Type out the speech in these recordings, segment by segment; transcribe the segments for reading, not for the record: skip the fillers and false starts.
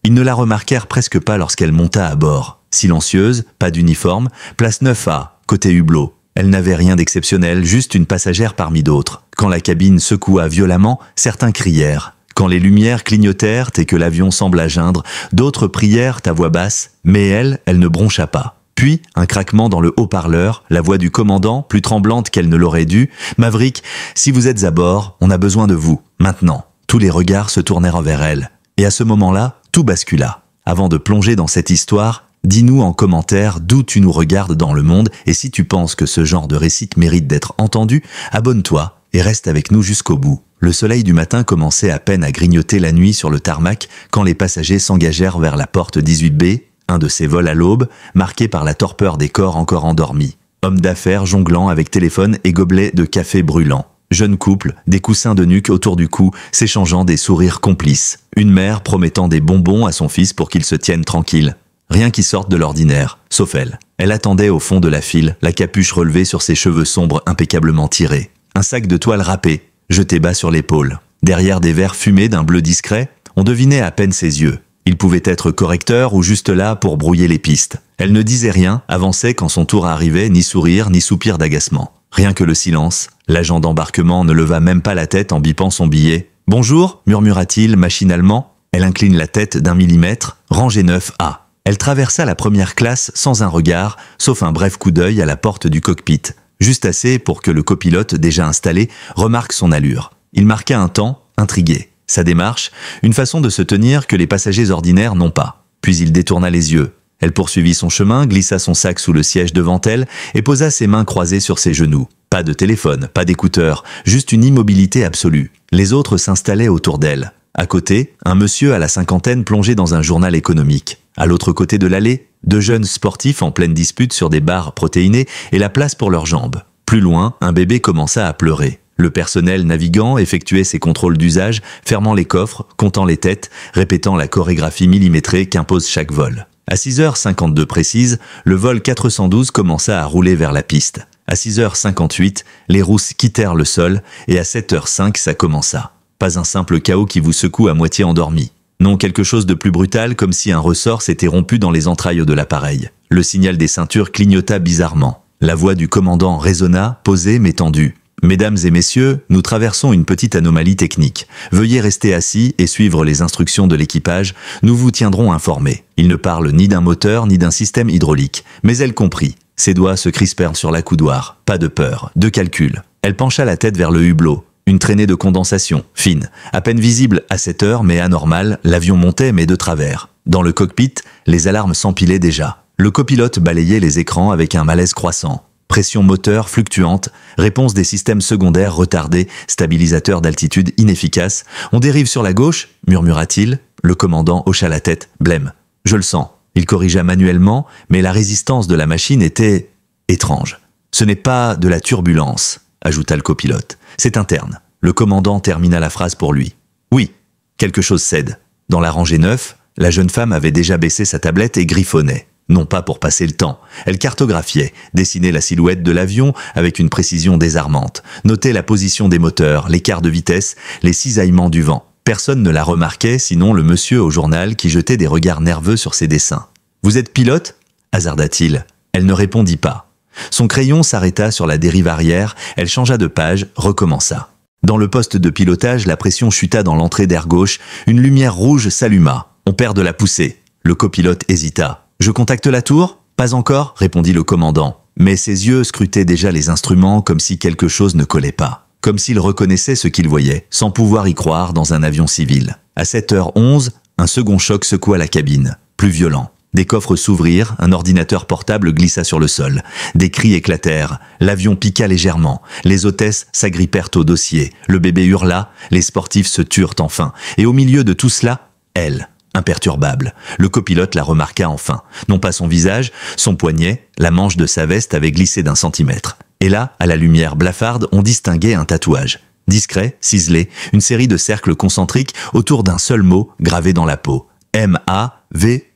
Ils ne la remarquèrent presque pas lorsqu'elle monta à bord. Silencieuse, pas d'uniforme, place 9A, côté hublot. Elle n'avait rien d'exceptionnel, juste une passagère parmi d'autres. Quand la cabine secoua violemment, certains crièrent. Quand les lumières clignotèrent et que l'avion sembla geindre, d'autres prièrent à voix basse, mais elle ne broncha pas. Puis, un craquement dans le haut-parleur, la voix du commandant, plus tremblante qu'elle ne l'aurait dû. « Maverick, si vous êtes à bord, on a besoin de vous, maintenant. » Tous les regards se tournèrent vers elle. Et à ce moment-là, tout bascula. Avant de plonger dans cette histoire, dis-nous en commentaire d'où tu nous regardes dans le monde et si tu penses que ce genre de récit mérite d'être entendu, abonne-toi et reste avec nous jusqu'au bout. Le soleil du matin commençait à peine à grignoter la nuit sur le tarmac quand les passagers s'engagèrent vers la porte 18B, un de ces vols à l'aube, marqué par la torpeur des corps encore endormis. Hommes d'affaires jonglant avec téléphone et gobelets de café brûlant. Jeune couple, des coussins de nuque autour du cou, s'échangeant des sourires complices. Une mère promettant des bonbons à son fils pour qu'il se tienne tranquille. Rien qui sorte de l'ordinaire, sauf elle. Elle attendait au fond de la file, la capuche relevée sur ses cheveux sombres impeccablement tirés. Un sac de toile râpé, jeté bas sur l'épaule. Derrière des verres fumés d'un bleu discret, on devinait à peine ses yeux. Il pouvait être correcteur ou juste là pour brouiller les pistes. Elle ne disait rien, avançait quand son tour arrivait, ni sourire, ni soupir d'agacement. Rien que le silence. L'agent d'embarquement ne leva même pas la tête en bipant son billet. « Bonjour » murmura-t-il machinalement. Elle incline la tête d'1 millimètre. « Rangée 9A ». Elle traversa la première classe sans un regard, sauf un bref coup d'œil à la porte du cockpit. Juste assez pour que le copilote, déjà installé, remarque son allure. Il marqua un temps, intrigué. Sa démarche, une façon de se tenir que les passagers ordinaires n'ont pas. Puis il détourna les yeux. Elle poursuivit son chemin, glissa son sac sous le siège devant elle et posa ses mains croisées sur ses genoux. Pas de téléphone, pas d'écouteurs, juste une immobilité absolue. Les autres s'installaient autour d'elle. À côté, un monsieur à la cinquantaine plongé dans un journal économique. À l'autre côté de l'allée, 2 jeunes sportifs en pleine dispute sur des barres protéinées et la place pour leurs jambes. Plus loin, un bébé commença à pleurer. Le personnel navigant effectuait ses contrôles d'usage, fermant les coffres, comptant les têtes, répétant la chorégraphie millimétrée qu'impose chaque vol. À 6h52 précise, le vol 412 commença à rouler vers la piste. À 6h58, les rousses quittèrent le sol et à 7h05, ça commença. Pas un simple chaos qui vous secoue à moitié endormi. Non, quelque chose de plus brutal, comme si un ressort s'était rompu dans les entrailles de l'appareil. Le signal des ceintures clignota bizarrement. La voix du commandant résonna, posée mais tendue. « Mesdames et messieurs, nous traversons une petite anomalie technique. Veuillez rester assis et suivre les instructions de l'équipage. Nous vous tiendrons informés. » Il ne parle ni d'un moteur ni d'un système hydraulique. Mais elle comprit. Ses doigts se crispèrent sur la coudoir. Pas de peur, de calcul. Elle pencha la tête vers le hublot. Une traînée de condensation, fine, à peine visible à cette heure mais anormale, l'avion montait mais de travers. Dans le cockpit, les alarmes s'empilaient déjà. Le copilote balayait les écrans avec un malaise croissant. Pression moteur fluctuante, réponse des systèmes secondaires retardés, stabilisateur d'altitude inefficace. « On dérive sur la gauche » murmura-t-il. Le commandant hocha la tête. « Blême. Je le sens. » Il corrigea manuellement, mais la résistance de la machine était étrange. « Ce n'est pas de la turbulence », ajouta le copilote. « C'est interne. » Le commandant termina la phrase pour lui. « Oui, quelque chose cède. » Dans la rangée 9, la jeune femme avait déjà baissé sa tablette et griffonnait. Non pas pour passer le temps. Elle cartographiait, dessinait la silhouette de l'avion avec une précision désarmante, notait la position des moteurs, l'écart de vitesse, les cisaillements du vent. Personne ne la remarquait, sinon le monsieur au journal qui jetait des regards nerveux sur ses dessins. « Vous êtes pilote » hasarda-t-il. Elle ne répondit pas. Son crayon s'arrêta sur la dérive arrière, elle changea de page, recommença. Dans le poste de pilotage, la pression chuta dans l'entrée d'air gauche, une lumière rouge s'alluma. On perd de la poussée. Le copilote hésita. « Je contacte la tour ?»« Pas encore » répondit le commandant. Mais ses yeux scrutaient déjà les instruments comme si quelque chose ne collait pas. Comme s'il reconnaissait ce qu'il voyait, sans pouvoir y croire dans un avion civil. À 7h11, un second choc secoua la cabine. Plus violent. Des coffres s'ouvrirent, un ordinateur portable glissa sur le sol. Des cris éclatèrent. L'avion piqua légèrement. Les hôtesses s'agrippèrent au dossier. Le bébé hurla. Les sportifs se turent enfin. Et au milieu de tout cela, elle. Imperturbable. Le copilote la remarqua enfin. Non pas son visage, son poignet, la manche de sa veste avait glissé d'1 centimètre. Et là, à la lumière blafarde, on distinguait un tatouage. Discret, ciselé, une série de cercles concentriques autour d'un seul mot gravé dans la peau. M-A-V-R-I-C-K.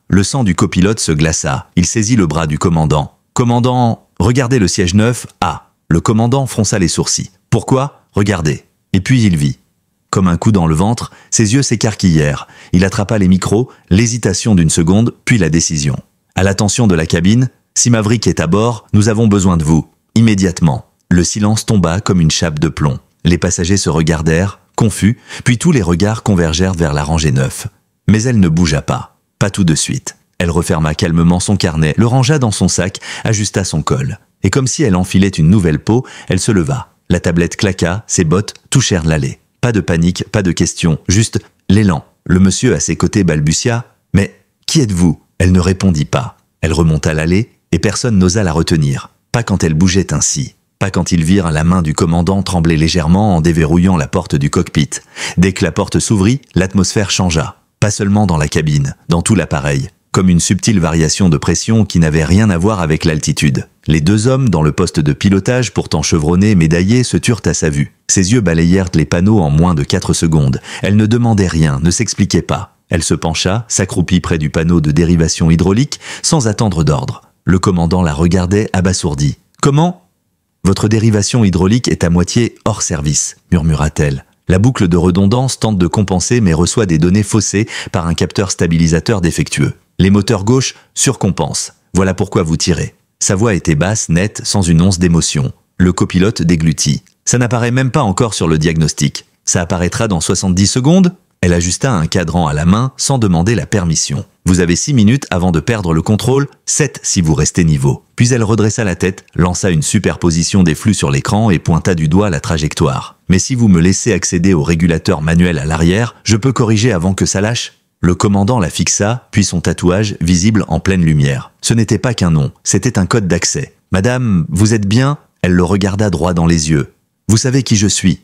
Le sang du copilote se glaça. Il saisit le bras du commandant. « Commandant, regardez le siège 9, A. » Le commandant fronça les sourcils. « Pourquoi ? Regardez. » Et puis il vit. Comme un coup dans le ventre, ses yeux s'écarquillèrent. Il attrapa les micros, l'hésitation d'une seconde, puis la décision. À l'attention de la cabine, si Maverick est à bord, nous avons besoin de vous. Immédiatement. Le silence tomba comme une chape de plomb. Les passagers se regardèrent, confus, puis tous les regards convergèrent vers la rangée 9. Mais elle ne bougea pas. Pas tout de suite. Elle referma calmement son carnet, le rangea dans son sac, ajusta son col. Et comme si elle enfilait une nouvelle peau, elle se leva. La tablette claqua, ses bottes touchèrent l'allée. Pas de panique, pas de questions, juste l'élan. Le monsieur à ses côtés balbutia « Mais qui êtes-vous » Elle ne répondit pas. Elle remonta l'allée et personne n'osa la retenir. Pas quand elle bougeait ainsi. Pas quand ils virent la main du commandant trembler légèrement en déverrouillant la porte du cockpit. Dès que la porte s'ouvrit, l'atmosphère changea. Pas seulement dans la cabine, dans tout l'appareil. Comme une subtile variation de pression qui n'avait rien à voir avec l'altitude. Les deux hommes dans le poste de pilotage, pourtant chevronnés et médaillés, se turent à sa vue. Ses yeux balayèrent les panneaux en moins de 4 secondes. Elle ne demandait rien, ne s'expliquait pas. Elle se pencha, s'accroupit près du panneau de dérivation hydraulique, sans attendre d'ordre. Le commandant la regardait abasourdi. « Comment ? Votre dérivation hydraulique est à moitié hors service, murmura-t-elle. La boucle de redondance tente de compenser mais reçoit des données faussées par un capteur stabilisateur défectueux. Les moteurs gauches surcompensent. Voilà pourquoi vous tirez. » Sa voix était basse, nette, sans une once d'émotion. Le copilote déglutit. Ça n'apparaît même pas encore sur le diagnostic. Ça apparaîtra dans 70 secondes ? Elle ajusta un cadran à la main sans demander la permission. Vous avez 6 minutes avant de perdre le contrôle, 7 si vous restez niveau. Puis elle redressa la tête, lança une superposition des flux sur l'écran et pointa du doigt la trajectoire. Mais si vous me laissez accéder au régulateur manuel à l'arrière, je peux corriger avant que ça lâche ? Le commandant la fixa, puis son tatouage, visible en pleine lumière. Ce n'était pas qu'un nom, c'était un code d'accès. « Madame, vous êtes bien ?» Elle le regarda droit dans les yeux. « Vous savez qui je suis ?»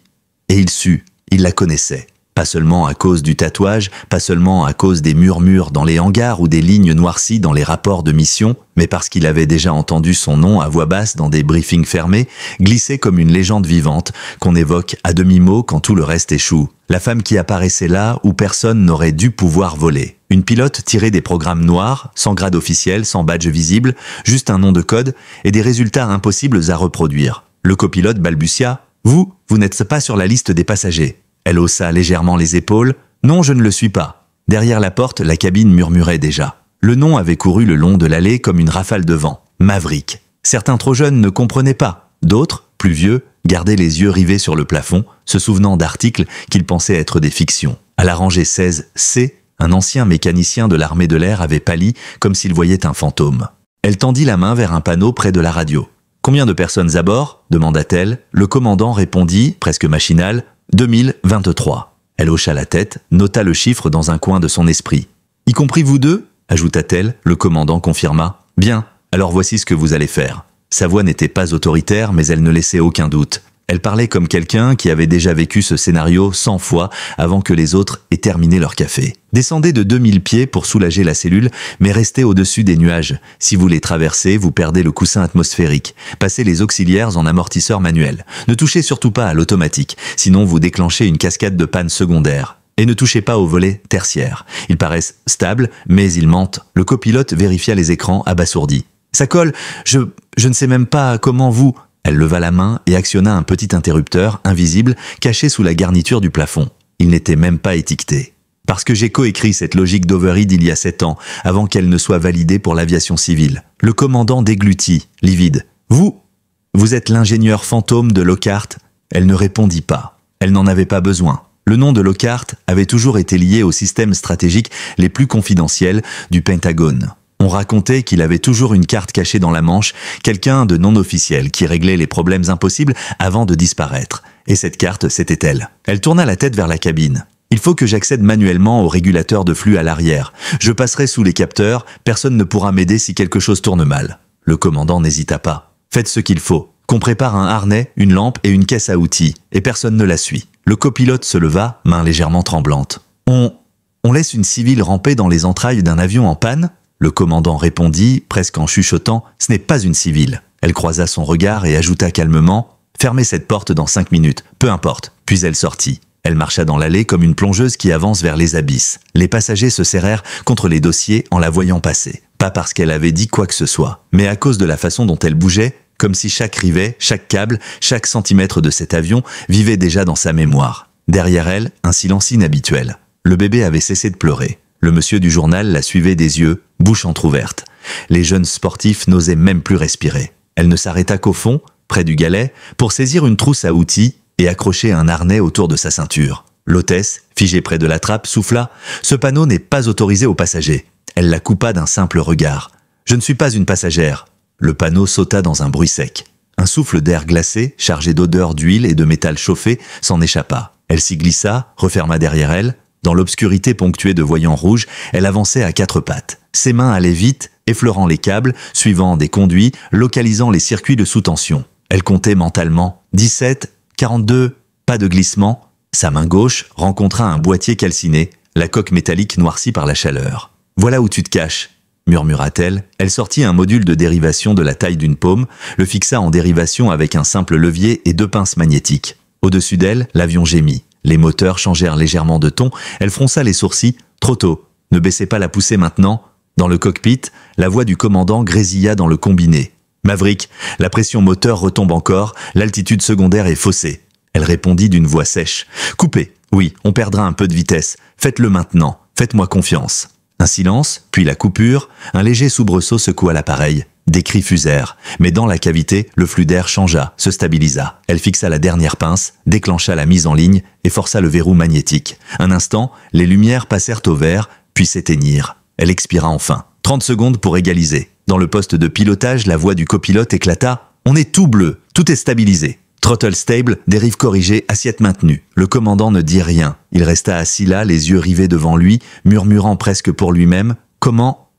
Et il sut, il la connaissait. Pas seulement à cause du tatouage, pas seulement à cause des murmures dans les hangars ou des lignes noircies dans les rapports de mission, mais parce qu'il avait déjà entendu son nom à voix basse dans des briefings fermés, glisser comme une légende vivante qu'on évoque à demi-mot quand tout le reste échoue. La femme qui apparaissait là où personne n'aurait dû pouvoir voler. Une pilote tirée des programmes noirs, sans grade officiel, sans badge visible, juste un nom de code et des résultats impossibles à reproduire. Le copilote balbutia « Vous n'êtes pas sur la liste des passagers ». Elle haussa légèrement les épaules. « Non, je ne le suis pas. » Derrière la porte, la cabine murmurait déjà. Le nom avait couru le long de l'allée comme une rafale de vent. Maverick. Certains trop jeunes ne comprenaient pas. D'autres, plus vieux, gardaient les yeux rivés sur le plafond, se souvenant d'articles qu'ils pensaient être des fictions. À la rangée 16C, un ancien mécanicien de l'armée de l'air avait pâli comme s'il voyait un fantôme. Elle tendit la main vers un panneau près de la radio. « Combien de personnes à bord ?» demanda-t-elle. Le commandant répondit, presque machinal, 2023. Elle hocha la tête, nota le chiffre dans un coin de son esprit. « Y compris vous deux ?» ajouta-t-elle. Le commandant confirma. « Bien, alors voici ce que vous allez faire. » Sa voix n'était pas autoritaire, mais elle ne laissait aucun doute. Elle parlait comme quelqu'un qui avait déjà vécu ce scénario 100 fois avant que les autres aient terminé leur café. Descendez de 2000 pieds pour soulager la cellule, mais restez au-dessus des nuages. Si vous les traversez, vous perdez le coussin atmosphérique. Passez les auxiliaires en amortisseur manuel. Ne touchez surtout pas à l'automatique, sinon vous déclenchez une cascade de panne secondaire. Et ne touchez pas aux volets tertiaires. Ils paraissent stables, mais ils mentent. Le copilote vérifia les écrans abasourdi. Ça colle, je ne sais même pas comment vous... Elle leva la main et actionna un petit interrupteur, invisible, caché sous la garniture du plafond. Il n'était même pas étiqueté. Parce que j'ai coécrit cette logique d'override il y a 7 ans, avant qu'elle ne soit validée pour l'aviation civile. Le commandant déglutit, livide. Vous êtes l'ingénieur fantôme de Lockhart ?» Elle ne répondit pas. Elle n'en avait pas besoin. Le nom de Lockhart avait toujours été lié aux systèmes stratégiques les plus confidentiels du Pentagone. On racontait qu'il avait toujours une carte cachée dans la manche, quelqu'un de non officiel qui réglait les problèmes impossibles avant de disparaître. Et cette carte, c'était elle. Elle tourna la tête vers la cabine. « Il faut que j'accède manuellement au régulateur de flux à l'arrière. Je passerai sous les capteurs, personne ne pourra m'aider si quelque chose tourne mal. » Le commandant n'hésita pas. « Faites ce qu'il faut. Qu'on prépare un harnais, une lampe et une caisse à outils. Et personne ne la suit. » Le copilote se leva, main légèrement tremblante. « On laisse une civile ramper dans les entrailles d'un avion en panne ?» Le commandant répondit, presque en chuchotant, « Ce n'est pas une civile. » Elle croisa son regard et ajouta calmement, « Fermez cette porte dans 5 minutes, peu importe. » Puis elle sortit. Elle marcha dans l'allée comme une plongeuse qui avance vers les abysses. Les passagers se serrèrent contre les dossiers en la voyant passer. Pas parce qu'elle avait dit quoi que ce soit, mais à cause de la façon dont elle bougeait, comme si chaque rivet, chaque câble, chaque centimètre de cet avion vivait déjà dans sa mémoire. Derrière elle, un silence inhabituel. Le bébé avait cessé de pleurer. Le monsieur du journal la suivait des yeux, bouche entr'ouverte. Les jeunes sportifs n'osaient même plus respirer. Elle ne s'arrêta qu'au fond, près du galet, pour saisir une trousse à outils et accrocher un harnais autour de sa ceinture. L'hôtesse, figée près de la trappe, souffla « Ce panneau n'est pas autorisé aux passagers ». Elle la coupa d'un simple regard. « Je ne suis pas une passagère ». Le panneau sauta dans un bruit sec. Un souffle d'air glacé, chargé d'odeurs d'huile et de métal chauffé, s'en échappa. Elle s'y glissa, referma derrière elle. Dans l'obscurité ponctuée de voyants rouges, elle avançait à quatre pattes. Ses mains allaient vite, effleurant les câbles, suivant des conduits, localisant les circuits de sous-tension. Elle comptait mentalement 17, 42, pas de glissement. Sa main gauche rencontra un boîtier calciné, la coque métallique noircie par la chaleur. « Voilà où tu te caches », murmura-t-elle. Elle sortit un module de dérivation de la taille d'une paume, le fixa en dérivation avec un simple levier et deux pinces magnétiques. Au-dessus d'elle, l'avion gémit. Les moteurs changèrent légèrement de ton, elle fronça les sourcils. Trop tôt. Ne baissez pas la poussée maintenant. Dans le cockpit, la voix du commandant grésilla dans le combiné. Maverick, la pression moteur retombe encore, l'altitude secondaire est faussée. Elle répondit d'une voix sèche. Coupez. Oui, on perdra un peu de vitesse. Faites-le maintenant. Faites-moi confiance. Un silence, puis la coupure, un léger soubresaut secoua l'appareil. Des cris fusèrent, mais dans la cavité, le flux d'air changea, se stabilisa. Elle fixa la dernière pince, déclencha la mise en ligne et força le verrou magnétique. Un instant, les lumières passèrent au vert, puis s'éteignirent. Elle expira enfin. 30 secondes pour égaliser. Dans le poste de pilotage, la voix du copilote éclata. « On est tout bleu, tout est stabilisé. Throttle stable, dérive corrigée, assiette maintenue. » Le commandant ne dit rien. Il resta assis là, les yeux rivés devant lui, murmurant presque pour lui-même. « Comment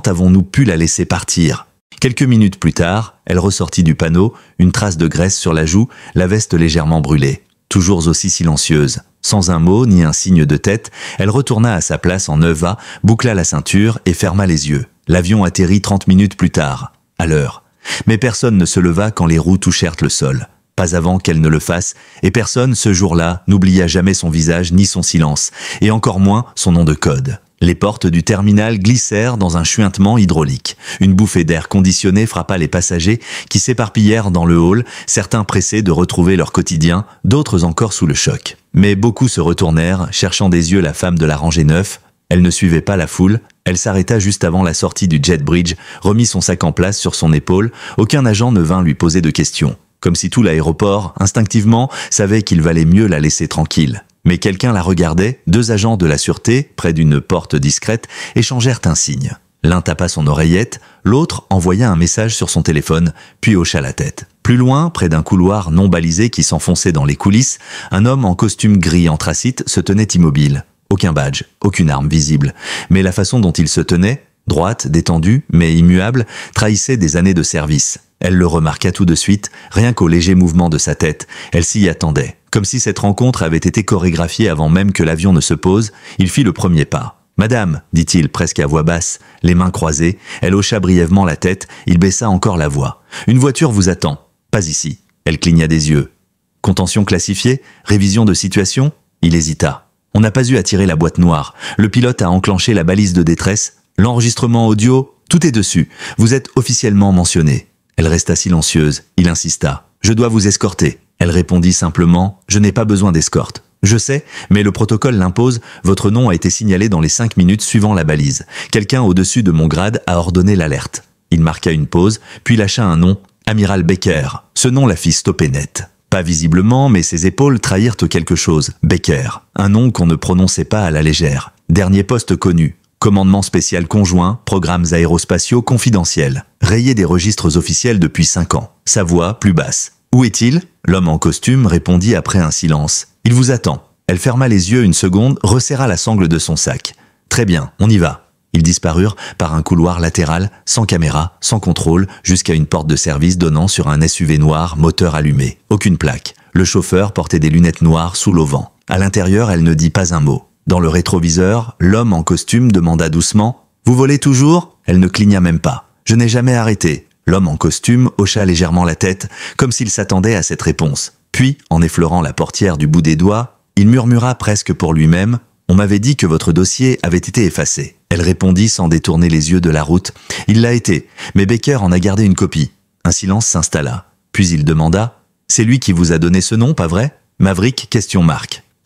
avons-nous pu la laisser partir ?» Quelques minutes plus tard, elle ressortit du panneau, une trace de graisse sur la joue, la veste légèrement brûlée. Toujours aussi silencieuse. Sans un mot ni un signe de tête, elle retourna à sa place en 9A, boucla la ceinture et ferma les yeux. L'avion atterrit 30 minutes plus tard, à l'heure. Mais personne ne se leva quand les roues touchèrent le sol. Pas avant qu'elle ne le fasse, et personne, ce jour-là, n'oublia jamais son visage ni son silence, et encore moins son nom de code. Les portes du terminal glissèrent dans un chuintement hydraulique. Une bouffée d'air conditionné frappa les passagers qui s'éparpillèrent dans le hall, certains pressés de retrouver leur quotidien, d'autres encore sous le choc. Mais beaucoup se retournèrent, cherchant des yeux la femme de la rangée 9. Elle ne suivait pas la foule. Elle s'arrêta juste avant la sortie du jet bridge, remit son sac en place sur son épaule. Aucun agent ne vint lui poser de questions. Comme si tout l'aéroport, instinctivement, savait qu'il valait mieux la laisser tranquille. Mais quelqu'un la regardait, deux agents de la sûreté, près d'une porte discrète, échangèrent un signe. L'un tapa son oreillette, l'autre envoya un message sur son téléphone, puis hocha la tête. Plus loin, près d'un couloir non balisé qui s'enfonçait dans les coulisses, un homme en costume gris anthracite se tenait immobile. Aucun badge, aucune arme visible. Mais la façon dont il se tenait, droite, détendue, mais immuable, trahissait des années de service. Elle le remarqua tout de suite, rien qu'au léger mouvement de sa tête. Elle s'y attendait. Comme si cette rencontre avait été chorégraphiée avant même que l'avion ne se pose, il fit le premier pas. « Madame », dit-il presque à voix basse, les mains croisées, elle hocha brièvement la tête, il baissa encore la voix. « Une voiture vous attend. Pas ici. » Elle cligna des yeux. « Contention classifiée ? Révision de situation ?» Il hésita. « On n'a pas eu à tirer la boîte noire. Le pilote a enclenché la balise de détresse. L'enregistrement audio, tout est dessus. Vous êtes officiellement mentionné. » Elle resta silencieuse. Il insista. « Je dois vous escorter. » Elle répondit simplement « Je n'ai pas besoin d'escorte. » « Je sais, mais le protocole l'impose. Votre nom a été signalé dans les 5 minutes suivant la balise. Quelqu'un au-dessus de mon grade a ordonné l'alerte. » Il marqua une pause, puis lâcha un nom. « Amiral Baker. » Ce nom la fit stopper net. Pas visiblement, mais ses épaules trahirent quelque chose. Baker. Un nom qu'on ne prononçait pas à la légère. Dernier poste connu. Commandement spécial conjoint, programmes aérospatiaux confidentiels. Rayé des registres officiels depuis 5 ans. Sa voix plus basse. « Où est-il » L'homme en costume répondit après un silence. « Il vous attend. » Elle ferma les yeux une seconde, resserra la sangle de son sac. « Très bien, on y va. » Ils disparurent par un couloir latéral, sans caméra, sans contrôle, jusqu'à une porte de service donnant sur un SUV noir, moteur allumé. Aucune plaque. Le chauffeur portait des lunettes noires sous l'auvent. À l'intérieur, elle ne dit pas un mot. Dans le rétroviseur, l'homme en costume demanda doucement « Vous volez toujours ?» Elle ne cligna même pas. « Je n'ai jamais arrêté. » L'homme en costume hocha légèrement la tête, comme s'il s'attendait à cette réponse. Puis, en effleurant la portière du bout des doigts, il murmura presque pour lui-même « On m'avait dit que votre dossier avait été effacé. » Elle répondit sans détourner les yeux de la route « Il l'a été, mais Baker en a gardé une copie. » Un silence s'installa. Puis il demanda « C'est lui qui vous a donné ce nom, pas vrai ?» Maverick ?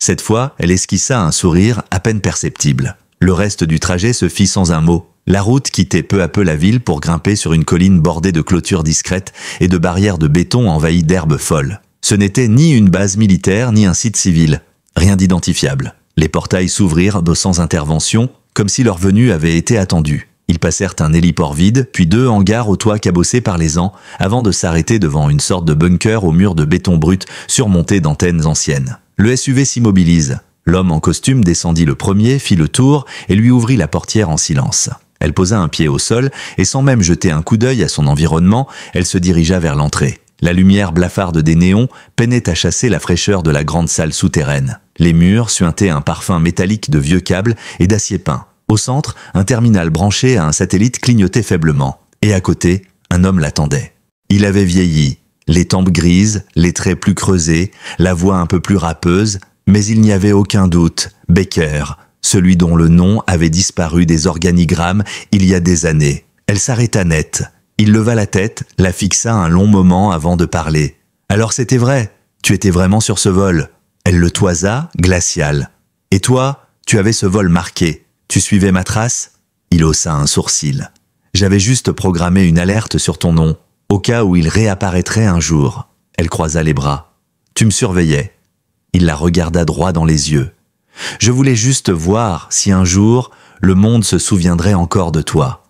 Cette fois, elle esquissa un sourire à peine perceptible. Le reste du trajet se fit sans un mot. La route quittait peu à peu la ville pour grimper sur une colline bordée de clôtures discrètes et de barrières de béton envahies d'herbes folles. Ce n'était ni une base militaire ni un site civil. Rien d'identifiable. Les portails s'ouvrirent sans intervention, comme si leur venue avait été attendue. Ils passèrent un héliport vide, puis 2 hangars au toit cabossés par les ans, avant de s'arrêter devant une sorte de bunker au mur de béton brut surmonté d'antennes anciennes. Le SUV s'immobilise. L'homme en costume descendit le premier, fit le tour et lui ouvrit la portière en silence. Elle posa un pied au sol et sans même jeter un coup d'œil à son environnement, elle se dirigea vers l'entrée. La lumière blafarde des néons peinait à chasser la fraîcheur de la grande salle souterraine. Les murs suintaient un parfum métallique de vieux câbles et d'acier peint. Au centre, un terminal branché à un satellite clignotait faiblement. Et à côté, un homme l'attendait. Il avait vieilli, les tempes grises, les traits plus creusés, la voix un peu plus râpeuse, mais il n'y avait aucun doute, Baker, celui dont le nom avait disparu des organigrammes il y a des années. Elle s'arrêta net. Il leva la tête, la fixa un long moment avant de parler. « Alors c'était vrai, tu étais vraiment sur ce vol ?» Elle le toisa, glacial. « Et toi, tu avais ce vol marqué. Tu suivais ma trace ?» Il haussa un sourcil. « J'avais juste programmé une alerte sur ton nom, au cas où il réapparaîtrait un jour. » Elle croisa les bras. « Tu me surveillais. » Il la regarda droit dans les yeux. « Je voulais juste voir si un jour, le monde se souviendrait encore de toi. »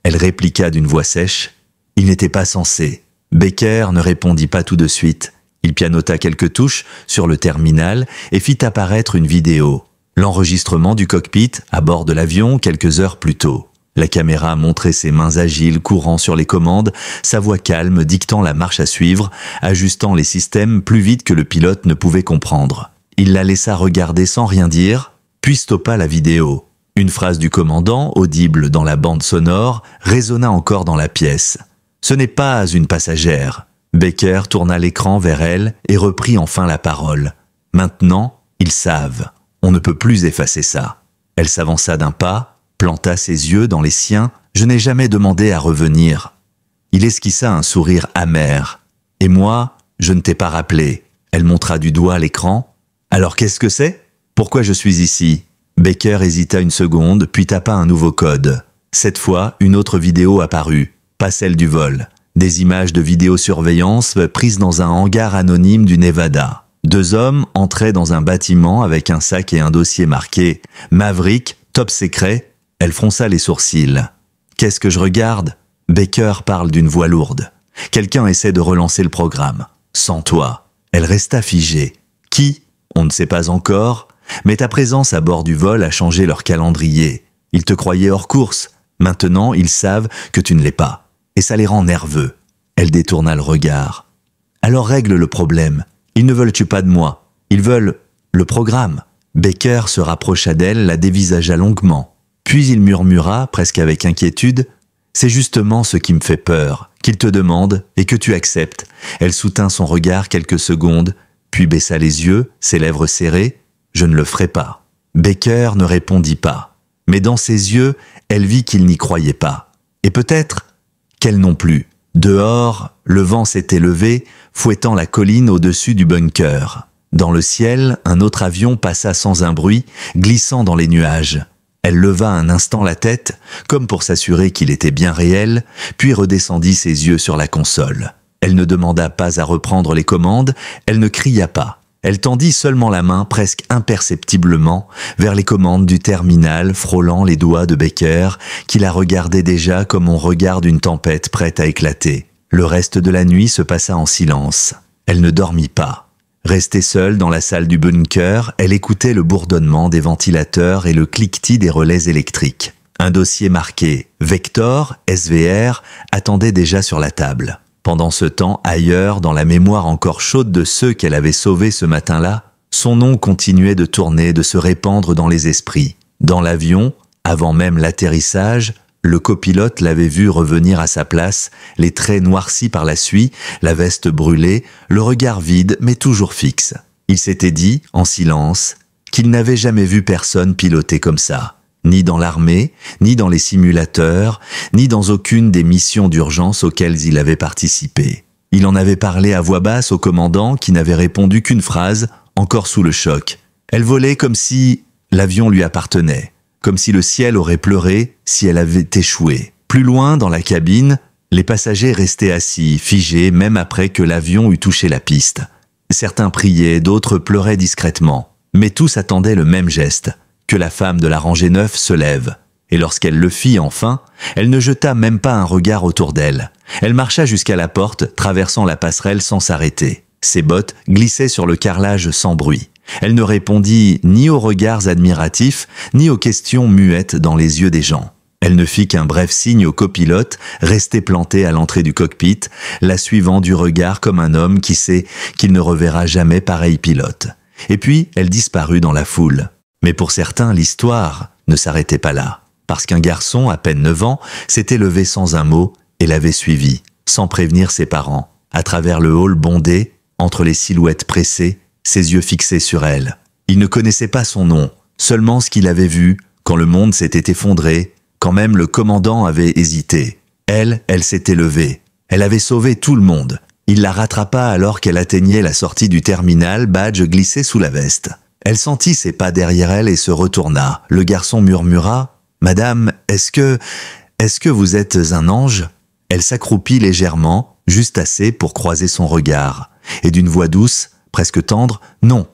Elle répliqua d'une voix sèche. Il n'était pas censé. Baker ne répondit pas tout de suite. Il pianota quelques touches sur le terminal et fit apparaître une vidéo. L'enregistrement du cockpit à bord de l'avion quelques heures plus tôt. La caméra montrait ses mains agiles courant sur les commandes, sa voix calme dictant la marche à suivre, ajustant les systèmes plus vite que le pilote ne pouvait comprendre. Il la laissa regarder sans rien dire, puis stoppa la vidéo. Une phrase du commandant, audible dans la bande sonore, résonna encore dans la pièce. « Ce n'est pas une passagère. » Baker tourna l'écran vers elle et reprit enfin la parole. « Maintenant, ils savent. On ne peut plus effacer ça. » Elle s'avança d'un pas, planta ses yeux dans les siens. « Je n'ai jamais demandé à revenir. » Il esquissa un sourire amer. « Et moi, je ne t'ai pas rappelé. » Elle montra du doigt l'écran. « Alors qu'est-ce que c'est? Pourquoi je suis ici ?» Baker hésita une seconde, puis tapa un nouveau code. Cette fois, une autre vidéo apparut, pas celle du vol. Des images de vidéosurveillance prises dans un hangar anonyme du Nevada. 2 hommes entraient dans un bâtiment avec un sac et un dossier marqué « Maverick, top secret ». Elle fronça les sourcils. « Qu'est-ce que je regarde ?» Baker parle d'une voix lourde. Quelqu'un essaie de relancer le programme. « Sans toi ». Elle resta figée. « Qui ? On ne sait pas encore. Mais ta présence à bord du vol a changé leur calendrier. Ils te croyaient hors course. Maintenant, ils savent que tu ne l'es pas. Et ça les rend nerveux. » Elle détourna le regard. « Alors règle le problème. Ils ne veulent-tu pas de moi? Ils veulent le programme. » Baker se rapprocha d'elle, la dévisagea longuement. Puis il murmura, presque avec inquiétude, « C'est justement ce qui me fait peur, qu'ils te demandent et que tu acceptes. » Elle soutint son regard quelques secondes, puis baissa les yeux, ses lèvres serrées. « Je ne le ferai pas. » Baker ne répondit pas. Mais dans ses yeux, elle vit qu'il n'y croyait pas. Et peut-être qu'elle non plus. Dehors, le vent s'était levé, fouettant la colline au-dessus du bunker. Dans le ciel, un autre avion passa sans un bruit, glissant dans les nuages. Elle leva un instant la tête, comme pour s'assurer qu'il était bien réel, puis redescendit ses yeux sur la console. Elle ne demanda pas à reprendre les commandes, elle ne cria pas. Elle tendit seulement la main, presque imperceptiblement, vers les commandes du terminal, frôlant les doigts de Baker, qui la regardait déjà comme on regarde une tempête prête à éclater. Le reste de la nuit se passa en silence. Elle ne dormit pas. Restée seule dans la salle du bunker, elle écoutait le bourdonnement des ventilateurs et le cliquetis des relais électriques. Un dossier marqué « Vector, SVR » attendait déjà sur la table. Pendant ce temps, ailleurs, dans la mémoire encore chaude de ceux qu'elle avait sauvés ce matin-là, son nom continuait de tourner, de se répandre dans les esprits. Dans l'avion, avant même l'atterrissage, le copilote l'avait vu revenir à sa place, les traits noircis par la suie, la veste brûlée, le regard vide mais toujours fixe. Il s'était dit, en silence, qu'il n'avait jamais vu personne piloter comme ça. Ni dans l'armée, ni dans les simulateurs, ni dans aucune des missions d'urgence auxquelles il avait participé. Il en avait parlé à voix basse au commandant qui n'avait répondu qu'une phrase, encore sous le choc. Elle volait comme si l'avion lui appartenait, comme si le ciel aurait pleuré si elle avait échoué. Plus loin, dans la cabine, les passagers restaient assis, figés, même après que l'avion eût touché la piste. Certains priaient, d'autres pleuraient discrètement, mais tous attendaient le même geste, que la femme de la rangée 9 se lève. Et lorsqu'elle le fit enfin, elle ne jeta même pas un regard autour d'elle. Elle marcha jusqu'à la porte, traversant la passerelle sans s'arrêter. Ses bottes glissaient sur le carrelage sans bruit. Elle ne répondit ni aux regards admiratifs, ni aux questions muettes dans les yeux des gens. Elle ne fit qu'un bref signe au copilote, resté planté à l'entrée du cockpit, la suivant du regard comme un homme qui sait qu'il ne reverra jamais pareil pilote. Et puis, elle disparut dans la foule. Mais pour certains, l'histoire ne s'arrêtait pas là. Parce qu'un garçon, à peine 9 ans, s'était levé sans un mot et l'avait suivi, sans prévenir ses parents, à travers le hall bondé, entre les silhouettes pressées, ses yeux fixés sur elle. Il ne connaissait pas son nom, seulement ce qu'il avait vu quand le monde s'était effondré, quand même le commandant avait hésité. Elle s'était levée. Elle avait sauvé tout le monde. Il la rattrapa alors qu'elle atteignait la sortie du terminal, badge glissé sous la veste. Elle sentit ses pas derrière elle et se retourna. Le garçon murmura « Madame, est-ce que vous êtes un ange ?» Elle s'accroupit légèrement, juste assez pour croiser son regard. Et d'une voix douce, presque tendre, « Non,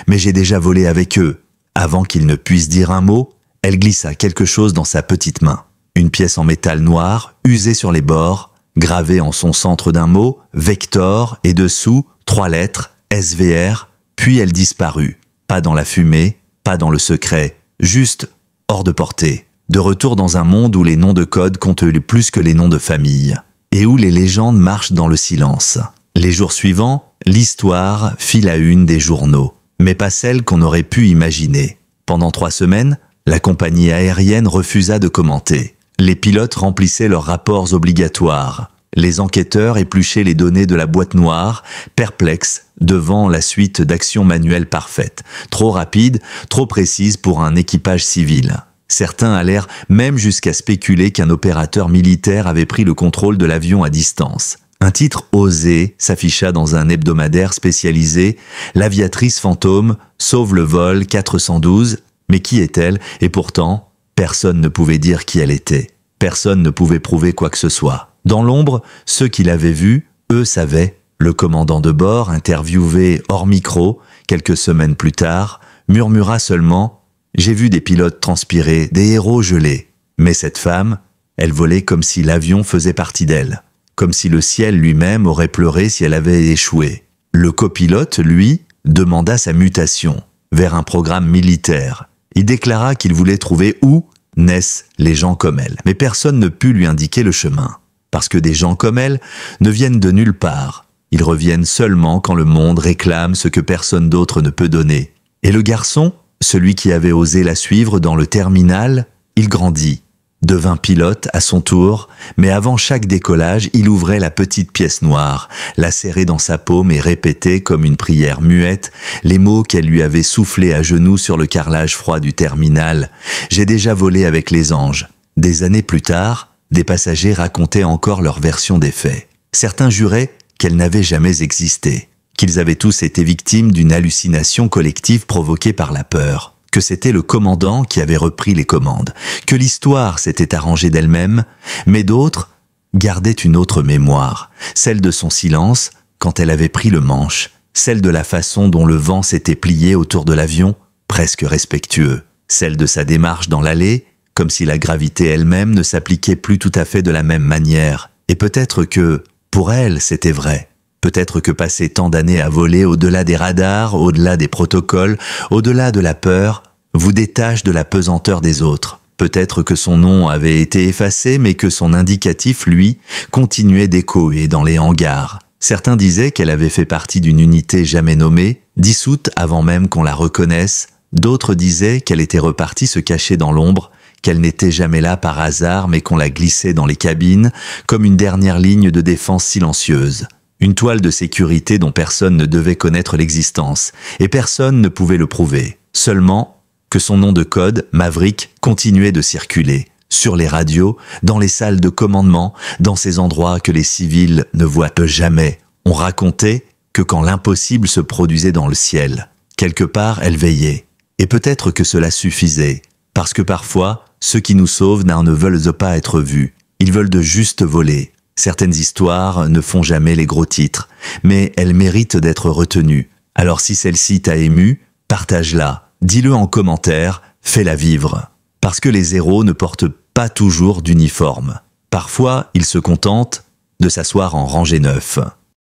mais j'ai déjà volé avec eux. » Avant qu'il ne puisse dire un mot, elle glissa quelque chose dans sa petite main. Une pièce en métal noir, usée sur les bords, gravée en son centre d'un mot, Vector, et dessous, 3 lettres, SVR, puis elle disparut. Pas dans la fumée, pas dans le secret, juste hors de portée. De retour dans un monde où les noms de code comptent plus que les noms de famille, et où les légendes marchent dans le silence. Les jours suivants, l'histoire fit la une des journaux, mais pas celle qu'on aurait pu imaginer. Pendant 3 semaines, la compagnie aérienne refusa de commenter. Les pilotes remplissaient leurs rapports obligatoires. Les enquêteurs épluchaient les données de la boîte noire, perplexes devant la suite d'actions manuelles parfaites, trop rapides, trop précises pour un équipage civil. Certains allèrent même jusqu'à spéculer qu'un opérateur militaire avait pris le contrôle de l'avion à distance. Un titre osé s'afficha dans un hebdomadaire spécialisé « L'aviatrice fantôme sauve le vol 412 ». Mais qui est-elle? Et pourtant, personne ne pouvait dire qui elle était. Personne ne pouvait prouver quoi que ce soit. Dans l'ombre, ceux qui l'avaient vue, eux savaient. Le commandant de bord, interviewé hors micro, quelques semaines plus tard, murmura seulement « J'ai vu des pilotes transpirer, des héros gelés. » Mais cette femme, elle volait comme si l'avion faisait partie d'elle. Comme si le ciel lui-même aurait pleuré si elle avait échoué. Le copilote, lui, demanda sa mutation vers un programme militaire. Il déclara qu'il voulait trouver où naissent les gens comme elle. Mais personne ne put lui indiquer le chemin. Parce que des gens comme elle ne viennent de nulle part. Ils reviennent seulement quand le monde réclame ce que personne d'autre ne peut donner. Et le garçon, celui qui avait osé la suivre dans le terminal, il grandit, devint pilote à son tour, mais avant chaque décollage, il ouvrait la petite pièce noire, la serrait dans sa paume et répétait comme une prière muette les mots qu'elle lui avait soufflés à genoux sur le carrelage froid du terminal. « J'ai déjà volé avec les anges ». Des années plus tard, des passagers racontaient encore leur version des faits. Certains juraient qu'elle n'avait jamais existé, qu'ils avaient tous été victimes d'une hallucination collective provoquée par la peur, que c'était le commandant qui avait repris les commandes, que l'histoire s'était arrangée d'elle-même, mais d'autres gardaient une autre mémoire, celle de son silence quand elle avait pris le manche, celle de la façon dont le vent s'était plié autour de l'avion, presque respectueux, celle de sa démarche dans l'allée, comme si la gravité elle-même ne s'appliquait plus tout à fait de la même manière. Et peut-être que, pour elle, c'était vrai. Peut-être que passer tant d'années à voler au-delà des radars, au-delà des protocoles, au-delà de la peur, vous détache de la pesanteur des autres. Peut-être que son nom avait été effacé, mais que son indicatif, lui, continuait d'échoer dans les hangars. Certains disaient qu'elle avait fait partie d'une unité jamais nommée, dissoute avant même qu'on la reconnaisse. D'autres disaient qu'elle était repartie se cacher dans l'ombre, qu'elle n'était jamais là par hasard, mais qu'on la glissait dans les cabines, comme une dernière ligne de défense silencieuse. Une toile de sécurité dont personne ne devait connaître l'existence, et personne ne pouvait le prouver. Seulement que son nom de code, Maverick, continuait de circuler, sur les radios, dans les salles de commandement, dans ces endroits que les civils ne voient jamais. On racontait que quand l'impossible se produisait dans le ciel, quelque part elle veillait, Et peut-être que cela suffisait, parce que parfois, ceux qui nous sauvent ne veulent pas être vus. Ils veulent de juste voler. Certaines histoires ne font jamais les gros titres, mais elles méritent d'être retenues. Alors si celle-ci t'a ému, partage-la, dis-le en commentaire, fais-la vivre. Parce que les héros ne portent pas toujours d'uniforme. Parfois, ils se contentent de s'asseoir en rangée 9.